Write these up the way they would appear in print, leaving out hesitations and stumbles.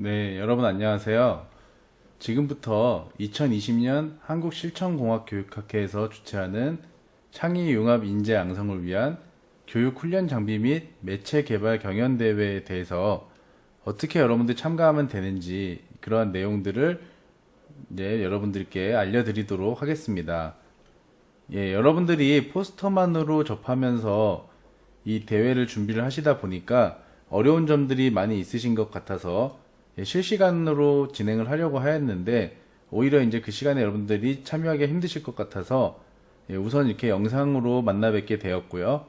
네, 여러분 안녕하세요. 지금부터 2020년 한국실천공학교육학회에서 주최하는 창의융합 인재 양성을 위한 교육훈련 장비 및 매체 개발 경연대회에 대해서 어떻게 여러분들 참가하면 되는지 그러한 내용들을 여러분들께 알려드리도록 하겠습니다. 여러분들이 포스터만으로 접하면서 이 대회를 준비를 하시다 보니까 어려운 점들이 많이 있으신 것 같아서 실시간으로 진행을 하려고 하였는데 오히려 이제 그 시간에 여러분들이 참여하기 힘드실 것 같아서 우선 이렇게 영상으로 만나 뵙게 되었고요.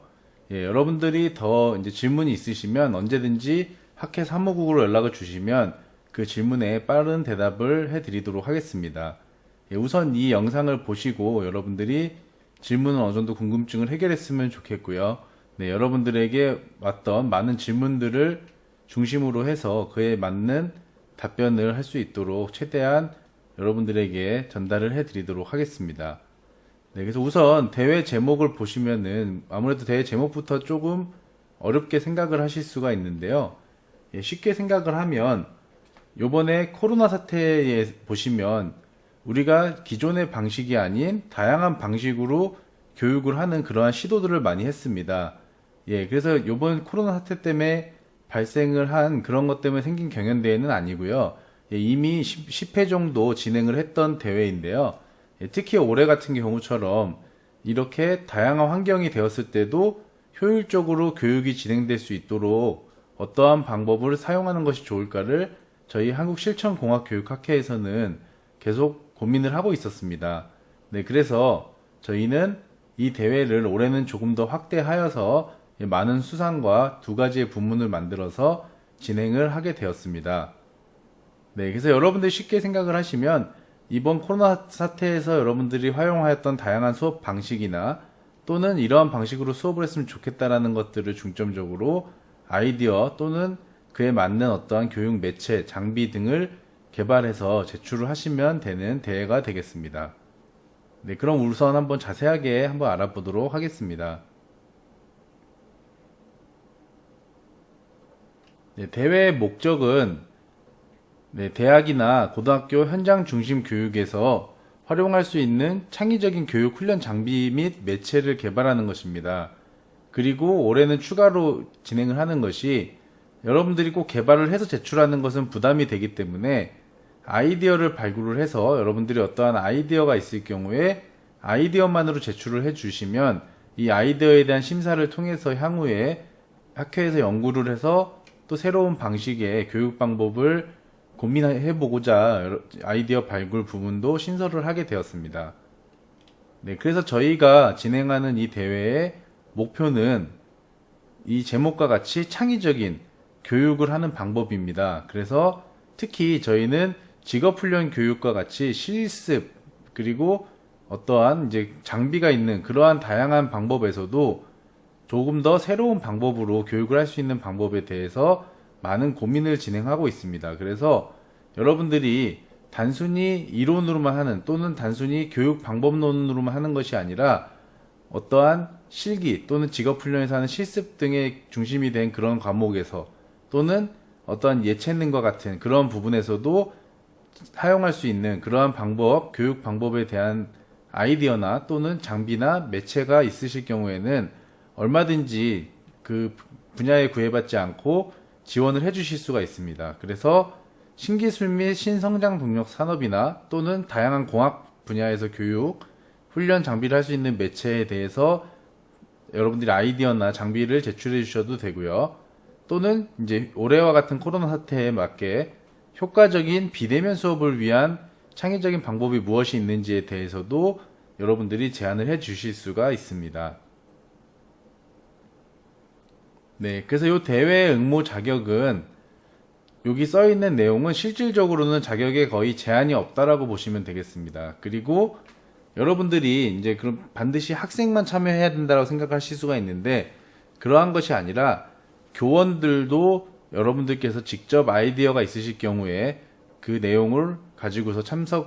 여러분들이 더 이제 질문이 있으시면 언제든지 학회 사무국으로 연락을 주시면 그 질문에 빠른 대답을 해드리도록 하겠습니다. 우선 이 영상을 보시고 여러분들이 질문은 어느 정도 궁금증을 해결했으면 좋겠고요. 여러분들에게 왔던 많은 질문들을 중심으로 해서 그에 맞는 답변을 할 수 있도록 최대한 여러분들에게 전달을 해드리도록 하겠습니다. 그래서 우선 대회 제목을 보시면은 아무래도 대회 제목부터 조금 어렵게 생각을 하실 수가 있는데요. 쉽게 생각을 하면 요번에 코로나 사태에 보시면 우리가 기존의 방식이 아닌 다양한 방식으로 교육을 하는 그러한 시도들을 많이 했습니다. 그래서 요번 코로나 사태 때문에 발생을 한 그런 것 때문에 생긴 경연대회는 아니고요. 이미 10회 정도 진행을 했던 대회인데요. 특히 올해 같은 경우처럼 이렇게 다양한 환경이 되었을 때도 효율적으로 교육이 진행될 수 있도록 어떠한 방법을 사용하는 것이 좋을까를 저희 한국실천공학교육학회에서는 계속 고민을 하고 있었습니다. 그래서 저희는 이 대회를 올해는 조금 더 확대하여서 많은 수상과 두 가지의 부문을 만들어서 진행을 하게 되었습니다. 그래서 여러분들이 쉽게 생각을 하시면 이번 코로나 사태에서 여러분들이 활용하였던 다양한 수업 방식이나 또는 이러한 방식으로 수업을 했으면 좋겠다라는 것들을 중점적으로 아이디어 또는 그에 맞는 어떠한 교육 매체, 장비 등을 개발해서 제출을 하시면 되는 대회가 되겠습니다. 그럼 우선 한번 자세하게 한번 알아보도록 하겠습니다. 대회의 목적은 대학이나 고등학교 현장 중심 교육에서 활용할 수 있는 창의적인 교육 훈련 장비 및 매체를 개발하는 것입니다. 그리고 올해는 추가로 진행을 하는 것이 여러분들이 꼭 개발을 해서 제출하는 것은 부담이 되기 때문에 아이디어를 발굴을 해서 여러분들이 어떠한 아이디어가 있을 경우에 아이디어만으로 제출을 해주시면 이 아이디어에 대한 심사를 통해서 향후에 학회에서 연구를 해서 또 새로운 방식의 교육 방법을 고민해보고자 아이디어 발굴 부분도 신설을 하게 되었습니다. 그래서 저희가 진행하는 이 대회의 목표는 이 제목과 같이 창의적인 교육을 하는 방법입니다. 그래서 특히 저희는 직업훈련 교육과 같이 실습 그리고 어떠한 이제 장비가 있는 그러한 다양한 방법에서도 조금 더 새로운 방법으로 교육을 할 수 있는 방법에 대해서 많은 고민을 진행하고 있습니다. 그래서 여러분들이 단순히 이론으로만 하는 또는 단순히 교육 방법론으로만 하는 것이 아니라 어떠한 실기 또는 직업훈련에서 하는 실습 등의 중심이 된 그런 과목에서 또는 어떠한 예체능과 같은 그런 부분에서도 사용할 수 있는 그러한 방법, 교육 방법에 대한 아이디어나 또는 장비나 매체가 있으실 경우에는 얼마든지 그 분야에 구애받지 않고 지원을 해주실 수가 있습니다. 그래서 신기술 및 신성장 동력 산업이나 또는 다양한 공학 분야에서 교육, 훈련 장비를 할 수 있는 매체에 대해서 여러분들이 아이디어나 장비를 제출해 주셔도 되고요. 또는 이제 올해와 같은 코로나 사태에 맞게 효과적인 비대면 수업을 위한 창의적인 방법이 무엇이 있는지에 대해서도 여러분들이 제안을 해 주실 수가 있습니다. 그래서 이 대회 응모 자격은 여기 써 있는 내용은 실질적으로는 자격에 거의 제한이 없다라고 보시면 되겠습니다. 그리고 여러분들이 이제 그럼 반드시 학생만 참여해야 된다고 생각하실 수가 있는데 그러한 것이 아니라 교원들도 여러분들께서 직접 아이디어가 있으실 경우에 그 내용을 가지고서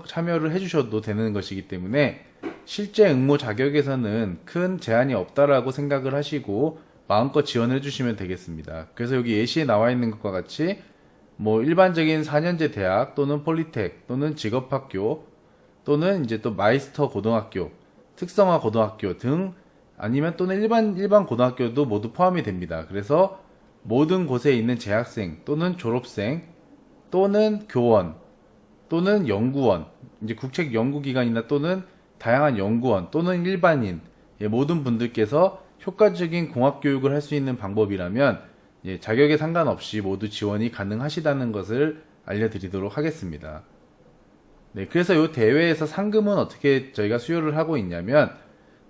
참여를 해주셔도 되는 것이기 때문에 실제 응모 자격에서는 큰 제한이 없다라고 생각을 하시고 마음껏 지원해 주시면 되겠습니다. 그래서 여기 예시에 나와 있는 것과 같이 뭐 일반적인 4년제 대학 또는 폴리텍 또는 직업학교 또는 이제 또 마이스터 고등학교, 특성화 고등학교 등 아니면 또는 일반 고등학교도 모두 포함이 됩니다. 그래서 모든 곳에 있는 재학생 또는 졸업생 또는 교원 또는 연구원, 이제 국책 연구기관이나 또는 다양한 연구원 또는 일반인, 모든 분들께서 효과적인 공학교육을 할 수 있는 방법이라면 자격에 상관없이 모두 지원이 가능하시다는 것을 알려드리도록 하겠습니다. 네, 그래서 이 대회에서 상금은 어떻게 저희가 수여를 하고 있냐면,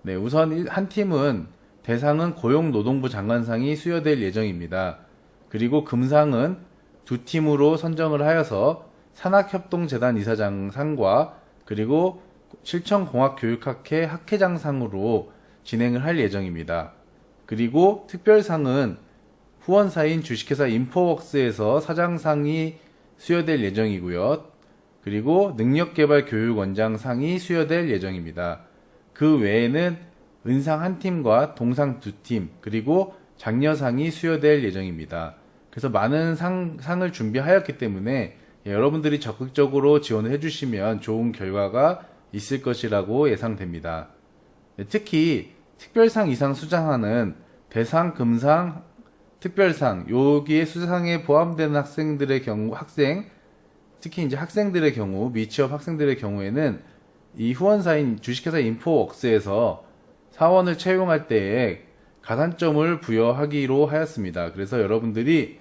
네, 우선 한 팀은 대상은 고용노동부 장관상이 수여될 예정입니다. 그리고 금상은 두 팀으로 선정을 하여서 산학협동재단 이사장상과 그리고 실천공학교육학회 학회장상으로 진행을 할 예정입니다. 그리고 특별상은 후원사인 주식회사 인포웍스에서 사장상이 수여될 예정이고요. 그리고 능력개발교육원장상이 수여될 예정입니다. 그 외에는 은상 한 팀과 동상 두 팀, 그리고 장려상이 수여될 예정입니다. 그래서 많은 상을 준비하였기 때문에 여러분들이 적극적으로 지원을 해주시면 좋은 결과가 있을 것이라고 예상됩니다. 특히 특별상 이상 수상하는 대상, 금상, 특별상, 여기에 수상에 포함되는 학생들의 경우, 특히 이제 학생들의 경우, 미취업 학생들의 경우에는 이 후원사인 주식회사 인포웍스에서 사원을 채용할 때에 가산점을 부여하기로 하였습니다. 그래서 여러분들이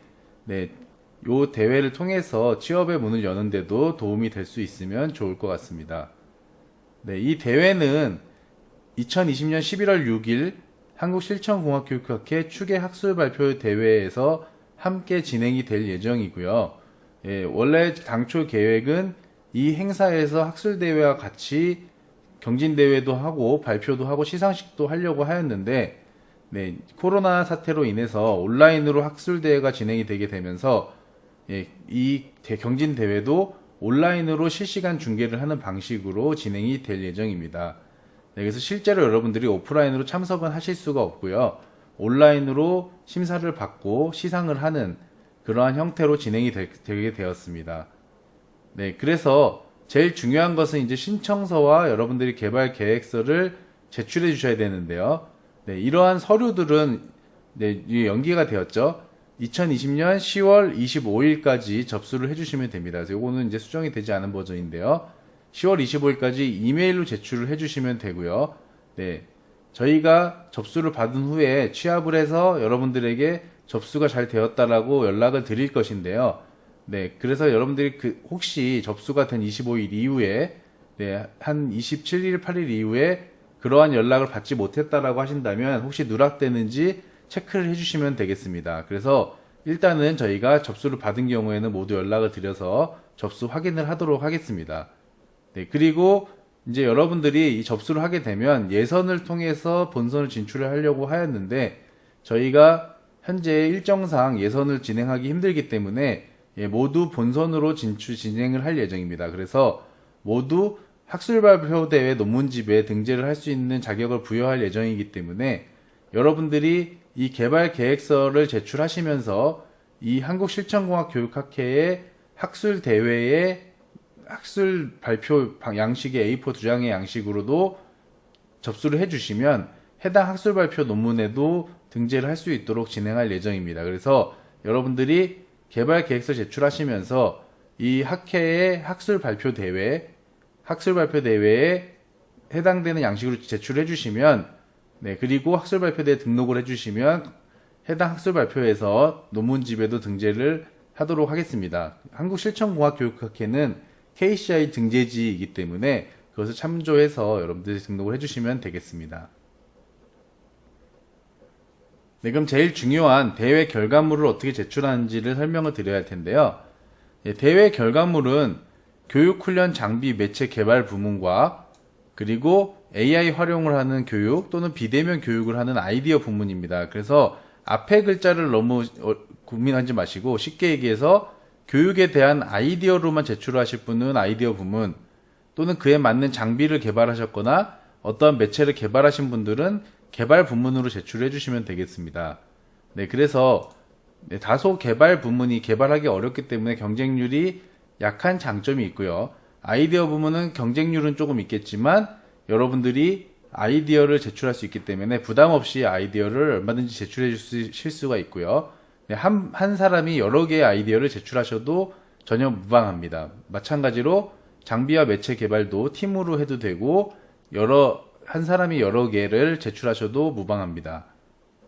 요 대회를 통해서 취업의 문을 여는데도 도움이 될 수 있으면 좋을 것 같습니다. 이 대회는 2020년 11월 6일 한국실천공학교육학회 추계학술발표 대회에서 함께 진행이 될 예정이고요. 원래 당초 계획은 이 행사에서 학술대회와 같이 경진대회도 하고 발표도 하고 시상식도 하려고 하였는데, 코로나 사태로 인해서 온라인으로 학술대회가 진행이 되게 되면서 이 경진대회도 온라인으로 실시간 중계를 하는 방식으로 진행이 될 예정입니다. 그래서 실제로 여러분들이 오프라인으로 참석은 하실 수가 없고요. 온라인으로 심사를 받고 시상을 하는 그러한 형태로 진행이 되게 되었습니다. 그래서 제일 중요한 것은 이제 신청서와 여러분들이 개발 계획서를 제출해 주셔야 되는데요. 이러한 서류들은 연기가 되었죠. 2020년 10월 25일까지 접수를 해주시면 됩니다. 그래서 이거는 이제 수정이 되지 않은 버전인데요. 10월 25일까지 이메일로 제출을 해주시면 되고요. 저희가 접수를 받은 후에 취합을 해서 여러분들에게 접수가 잘 되었다라고 연락을 드릴 것인데요. 그래서 여러분들이 혹시 접수가 된 25일 이후에, 한 27일, 8일 이후에 그러한 연락을 받지 못했다라고 하신다면 혹시 누락되는지 체크를 해주시면 되겠습니다. 그래서 일단은 저희가 접수를 받은 경우에는 모두 연락을 드려서 접수 확인을 하도록 하겠습니다. 그리고 이제 여러분들이 이 접수를 하게 되면 예선을 통해서 본선을 진출을 하려고 하였는데, 저희가 현재 일정상 예선을 진행하기 힘들기 때문에 모두 본선으로 진행을 할 예정입니다. 그래서 모두 학술발표대회 논문집에 등재를 할 수 있는 자격을 부여할 예정이기 때문에 여러분들이 이 개발 계획서를 제출하시면서 이 한국실천공학교육학회의 학술대회에 학술 발표 양식의 A4 2장의 양식으로도 접수를 해주시면 해당 학술 발표 논문에도 등재를 할 수 있도록 진행할 예정입니다. 그래서 여러분들이 개발 계획서 제출하시면서 이 학회의 학술 발표 대회에 해당되는 양식으로 제출해 주시면, 그리고 학술 발표대에 등록을 해주시면 해당 학술 발표에서 논문집에도 등재를 하도록 하겠습니다. 한국실천공학교육학회는 KCI 등재지이기 때문에 그것을 참조해서 여러분들이 등록을 해주시면 되겠습니다. 그럼 제일 중요한 대회 결과물을 어떻게 제출하는지를 설명을 드려야 할 텐데요. 대회 결과물은 교육훈련 장비 매체 개발 부문과 그리고 AI 활용을 하는 교육 또는 비대면 교육을 하는 아이디어 부문입니다. 그래서 앞에 글자를 너무 고민하지 마시고 쉽게 얘기해서 교육에 대한 아이디어로만 제출하실 분은 아이디어 부문, 또는 그에 맞는 장비를 개발하셨거나 어떠한 매체를 개발하신 분들은 개발 부문으로 제출해 주시면 되겠습니다. 그래서 네, 다소 개발 부문이 개발하기 어렵기 때문에 경쟁률이 약한 장점이 있고요. 아이디어 부문은 경쟁률은 조금 있겠지만 여러분들이 아이디어를 제출할 수 있기 때문에 부담 없이 아이디어를 얼마든지 제출해 주실 수가 있고요. 네, 한 사람이 여러 개의 아이디어를 제출하셔도 전혀 무방합니다. 마찬가지로 장비와 매체 개발도 팀으로 해도 되고 한 사람이 여러 개를 제출하셔도 무방합니다.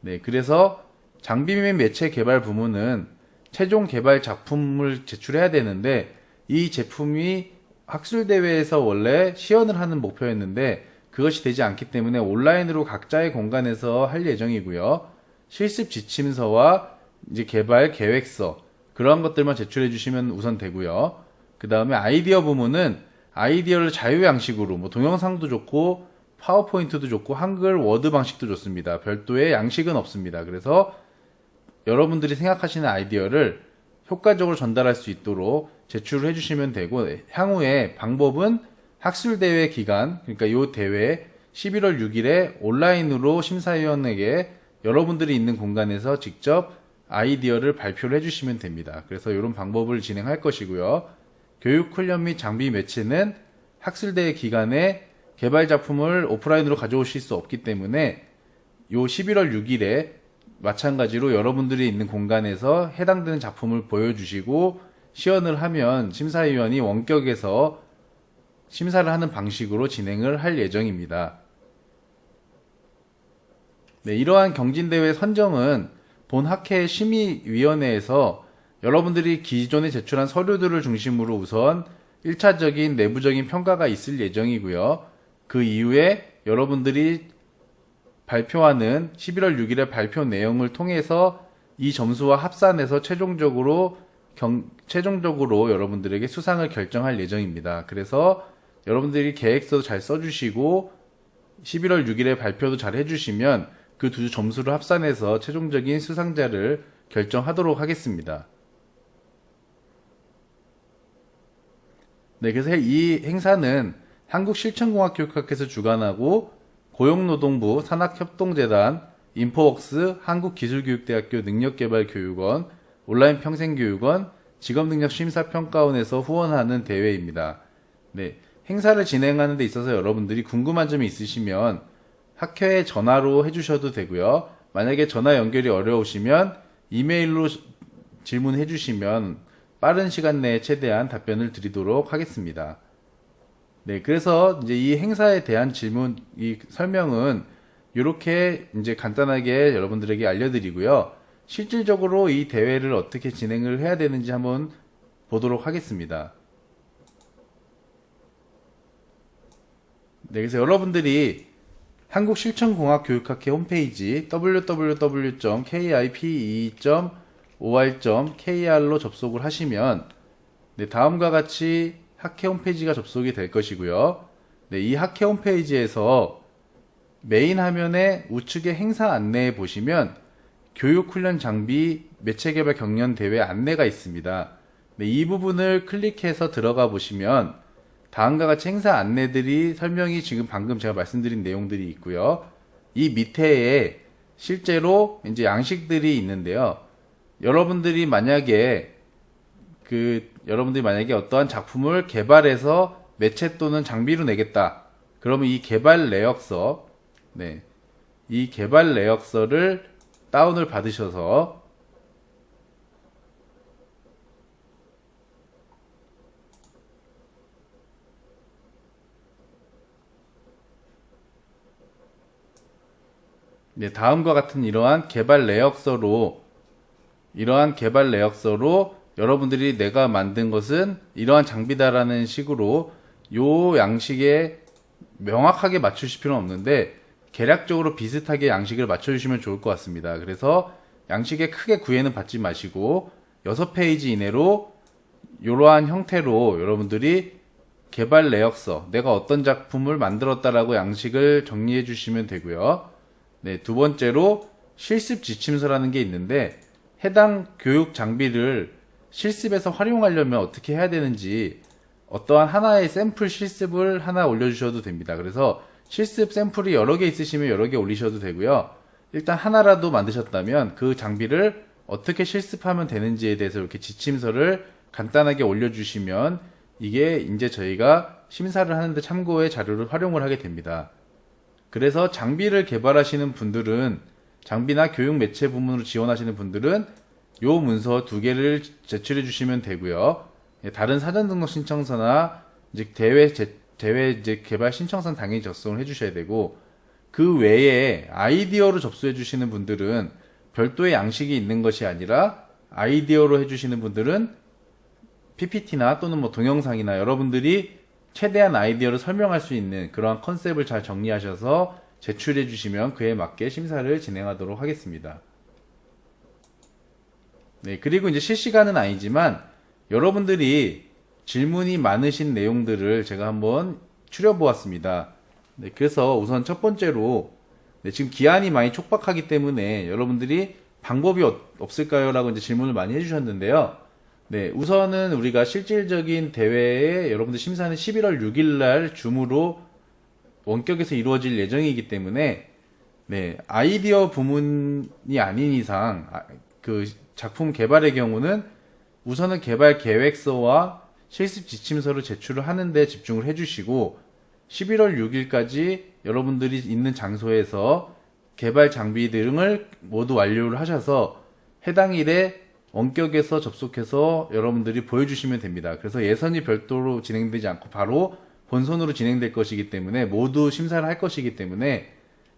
네, 그래서 장비 및 매체 개발 부문은 최종 개발 작품을 제출해야 되는데 이 제품이 학술대회에서 원래 시연을 하는 목표였는데 그것이 되지 않기 때문에 온라인으로 각자의 공간에서 할 예정이고요. 실습 지침서와 이제 개발 계획서 그러한 것들만 제출해 주시면 우선 되고요. 그 다음에 아이디어 부문은 아이디어를 자유 양식으로 뭐 동영상도 좋고 파워포인트도 좋고 한글 워드 방식도 좋습니다. 별도의 양식은 없습니다. 그래서 여러분들이 생각하시는 아이디어를 효과적으로 전달할 수 있도록 제출을 해주시면 되고 향후에 방법은 학술대회 기간 그러니까 이 대회 11월 6일에 온라인으로 심사위원에게 여러분들이 있는 공간에서 직접 아이디어를 발표를 해주시면 됩니다. 그래서 이런 방법을 진행할 것이고요. 교육 훈련 및 장비 매체는 학술대회 기간에 개발 작품을 오프라인으로 가져오실 수 없기 때문에 요 11월 6일에 마찬가지로 여러분들이 있는 공간에서 해당되는 작품을 보여주시고 시연을 하면 심사위원이 원격에서 심사를 하는 방식으로 진행을 할 예정입니다. 네, 이러한 경진대회 선정은 본 학회 심의위원회에서 여러분들이 기존에 제출한 서류들을 중심으로 우선 1차적인 내부적인 평가가 있을 예정이고요. 그 이후에 여러분들이 발표하는 11월 6일의 발표 내용을 통해서 이 점수와 합산해서 최종적으로 여러분들에게 수상을 결정할 예정입니다. 그래서 여러분들이 계획서도 잘 써주시고 11월 6일에 발표도 잘 해주시면 그 두 점수를 합산해서 최종적인 수상자를 결정하도록 하겠습니다. 네, 그래서 이 행사는 한국실천공학교육학회에서 주관하고 고용노동부 산학협동재단, 인포웍스, 한국기술교육대학교 능력개발교육원, 온라인평생교육원, 직업능력심사평가원에서 후원하는 대회입니다. 네, 행사를 진행하는 데 있어서 여러분들이 궁금한 점이 있으시면 학회에 전화로 해주셔도 되고요. 만약에 전화 연결이 어려우시면 이메일로 질문해 주시면 빠른 시간 내에 최대한 답변을 드리도록 하겠습니다. 네, 그래서 이제 이 행사에 대한 이 설명은 이렇게 이제 간단하게 여러분들에게 알려드리고요. 실질적으로 이 대회를 어떻게 진행을 해야 되는지 한번 보도록 하겠습니다. 네, 그래서 여러분들이 한국실천공학교육학회 홈페이지 www.kipe.or.kr로 접속을 하시면 네, 다음과 같이 학회 홈페이지가 접속이 될 것이고요. 네, 이 학회 홈페이지에서 메인 화면에 우측에 행사 안내에 보시면 교육훈련 장비 매체개발 경연대회 안내가 있습니다. 네, 이 부분을 클릭해서 들어가 보시면 다음과 같이 행사 안내들이 설명이 지금 방금 제가 말씀드린 내용들이 있고요. 이 밑에에 실제로 이제 양식들이 있는데요. 여러분들이 만약에 어떠한 작품을 개발해서 매체 또는 장비로 내겠다. 그러면 이 개발 내역서, 네, 이 개발 내역서를 다운을 받으셔서 네, 다음과 같은 이러한 개발 내역서로 여러분들이 내가 만든 것은 이러한 장비다라는 식으로 요 양식에 명확하게 맞추실 필요는 없는데 개략적으로 비슷하게 양식을 맞춰주시면 좋을 것 같습니다. 그래서 양식에 크게 구애는 받지 마시고 6페이지 이내로 이러한 형태로 여러분들이 개발 내역서, 내가 어떤 작품을 만들었다라고 양식을 정리해 주시면 되고요. 네, 두 번째로 실습 지침서라는 게 있는데 해당 교육 장비를 실습에서 활용하려면 어떻게 해야 되는지 어떠한 하나의 샘플 실습을 하나 올려주셔도 됩니다. 그래서 실습 샘플이 여러 개 있으시면 여러 개 올리셔도 되고요. 일단 하나라도 만드셨다면 그 장비를 어떻게 실습하면 되는지에 대해서 이렇게 지침서를 간단하게 올려주시면 이게 이제 저희가 심사를 하는데 참고의 자료를 활용을 하게 됩니다. 그래서 장비를 개발하시는 분들은, 장비나 교육 매체 부문으로 지원하시는 분들은 요 문서 2개를 제출해 주시면 되고요. 다른 사전 등록 신청서나 이제 대회 이제 개발 신청서는 당연히 접수를 해 주셔야 되고, 그 외에 아이디어로 접수해 주시는 분들은 별도의 양식이 있는 것이 아니라 아이디어로 해 주시는 분들은 PPT나 또는 뭐 동영상이나 여러분들이 최대한 아이디어를 설명할 수 있는 그러한 컨셉을 잘 정리하셔서 제출해 주시면 그에 맞게 심사를 진행하도록 하겠습니다. 네, 그리고 이제 실시간은 아니지만 여러분들이 질문이 많으신 내용들을 제가 한번 추려보았습니다. 네, 그래서 우선 첫 번째로, 네, 지금 기한이 많이 촉박하기 때문에 여러분들이 방법이 없을까요? 라고 이제 질문을 많이 해주셨는데요. 네, 우선은 우리가 실질적인 대회에 여러분들 심사는 11월 6일 날 줌으로 원격에서 이루어질 예정이기 때문에, 네, 아이디어 부문이 아닌 이상 그 작품 개발의 경우는 우선은 개발 계획서와 실습 지침서를 제출을 하는데 집중을 해주시고, 11월 6일까지 여러분들이 있는 장소에서 개발 장비 등을 모두 완료를 하셔서 해당 일에 원격에서 접속해서 여러분들이 보여주시면 됩니다. 그래서 예선이 별도로 진행되지 않고 바로 본선으로 진행될 것이기 때문에 모두 심사를 할 것이기 때문에,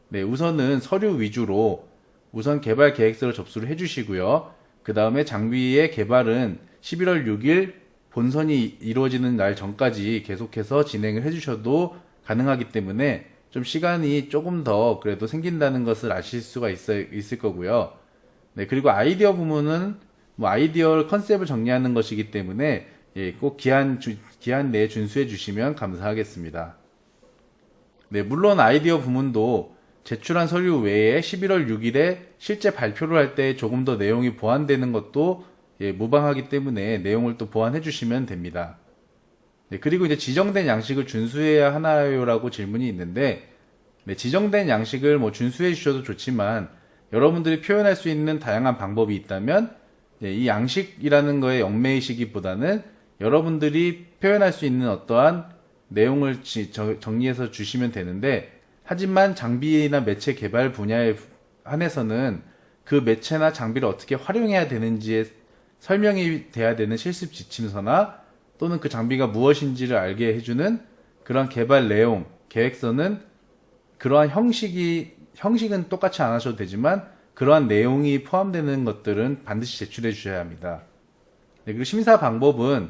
네, 우선은 서류 위주로 우선 개발 계획서를 접수를 해주시고요. 그 다음에 장비의 개발은 11월 6일 본선이 이루어지는 날 전까지 계속해서 진행을 해주셔도 가능하기 때문에 좀 시간이 조금 더 그래도 생긴다는 것을 아실 수가 있을 거고요. 네, 그리고 아이디어 부문은 뭐 아이디어 컨셉을 정리하는 것이기 때문에, 예, 꼭 기한 내에 준수해 주시면 감사하겠습니다. 네, 물론 아이디어 부문도 제출한 서류 외에 11월 6일에 실제 발표를 할 때 조금 더 내용이 보완되는 것도, 예, 무방하기 때문에 내용을 또 보완해 주시면 됩니다. 네, 그리고 이제 지정된 양식을 준수해야 하나요? 라고 질문이 있는데, 네, 지정된 양식을 뭐 준수해 주셔도 좋지만 여러분들이 표현할 수 있는 다양한 방법이 있다면, 예, 이 양식이라는 거에 얽매이시기보다는 여러분들이 표현할 수 있는 어떠한 내용을 정리해서 주시면 되는데, 하지만 장비나 매체 개발 분야에 한해서는 그 매체나 장비를 어떻게 활용해야 되는지에 설명이 돼야 되는 실습 지침서나 또는 그 장비가 무엇인지를 알게 해주는 그러한 개발 내용, 계획서는 그러한 형식은 똑같이 안 하셔도 되지만 그러한 내용이 포함되는 것들은 반드시 제출해 주셔야 합니다. 네, 그리고 심사 방법은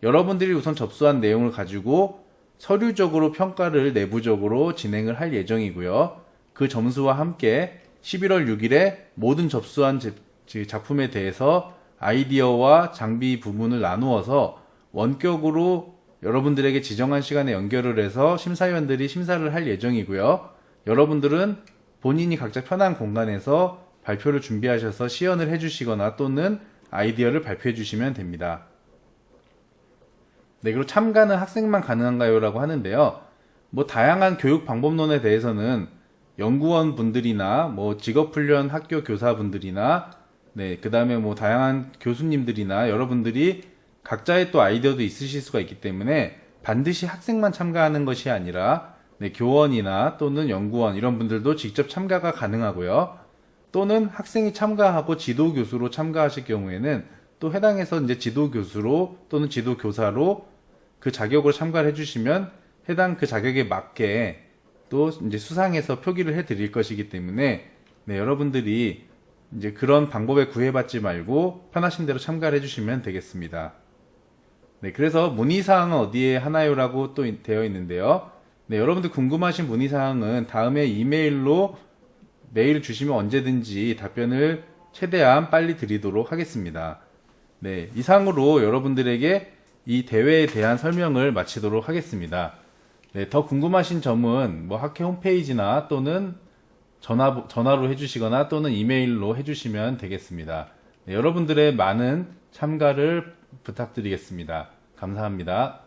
여러분들이 우선 접수한 내용을 가지고 서류적으로 평가를 내부적으로 진행을 할 예정이고요. 그 점수와 함께 11월 6일에 모든 접수한 작품에 대해서 아이디어와 장비 부분을 나누어서 원격으로 여러분들에게 지정한 시간에 연결을 해서 심사위원들이 심사를 할 예정이고요. 여러분들은 본인이 각자 편한 공간에서 발표를 준비하셔서 시연을 해주시거나 또는 아이디어를 발표해 주시면 됩니다. 네, 그리고 참가는 학생만 가능한가요? 라고 하는데요. 뭐 다양한 교육 방법론에 대해서는 연구원 분들이나 뭐 직업훈련 학교 교사분들이나, 네, 그 다음에 뭐 다양한 교수님들이나 여러분들이 각자의 또 아이디어도 있으실 수가 있기 때문에 반드시 학생만 참가하는 것이 아니라, 네, 교원이나 또는 연구원 이런 분들도 직접 참가가 가능하고요. 또는 학생이 참가하고 지도교수로 참가하실 경우에는 또 해당해서 이제 지도교수로 또는 지도교사로 그 자격으로 참가를 해주시면 해당 그 자격에 맞게 또 이제 수상해서 표기를 해드릴 것이기 때문에, 네, 여러분들이 이제 그런 방법에 구애받지 말고 편하신 대로 참가를 해주시면 되겠습니다. 네, 그래서 문의사항은 어디에 하나요? 라고 또 되어 있는데요. 네, 여러분들 궁금하신 문의사항은 다음에 이메일로 메일 주시면 언제든지 답변을 최대한 빨리 드리도록 하겠습니다. 네, 이상으로 여러분들에게 이 대회에 대한 설명을 마치도록 하겠습니다. 네, 더 궁금하신 점은 뭐 학회 홈페이지나 또는 전화로 해주시거나 또는 이메일로 해주시면 되겠습니다. 네, 여러분들의 많은 참가를 부탁드리겠습니다. 감사합니다.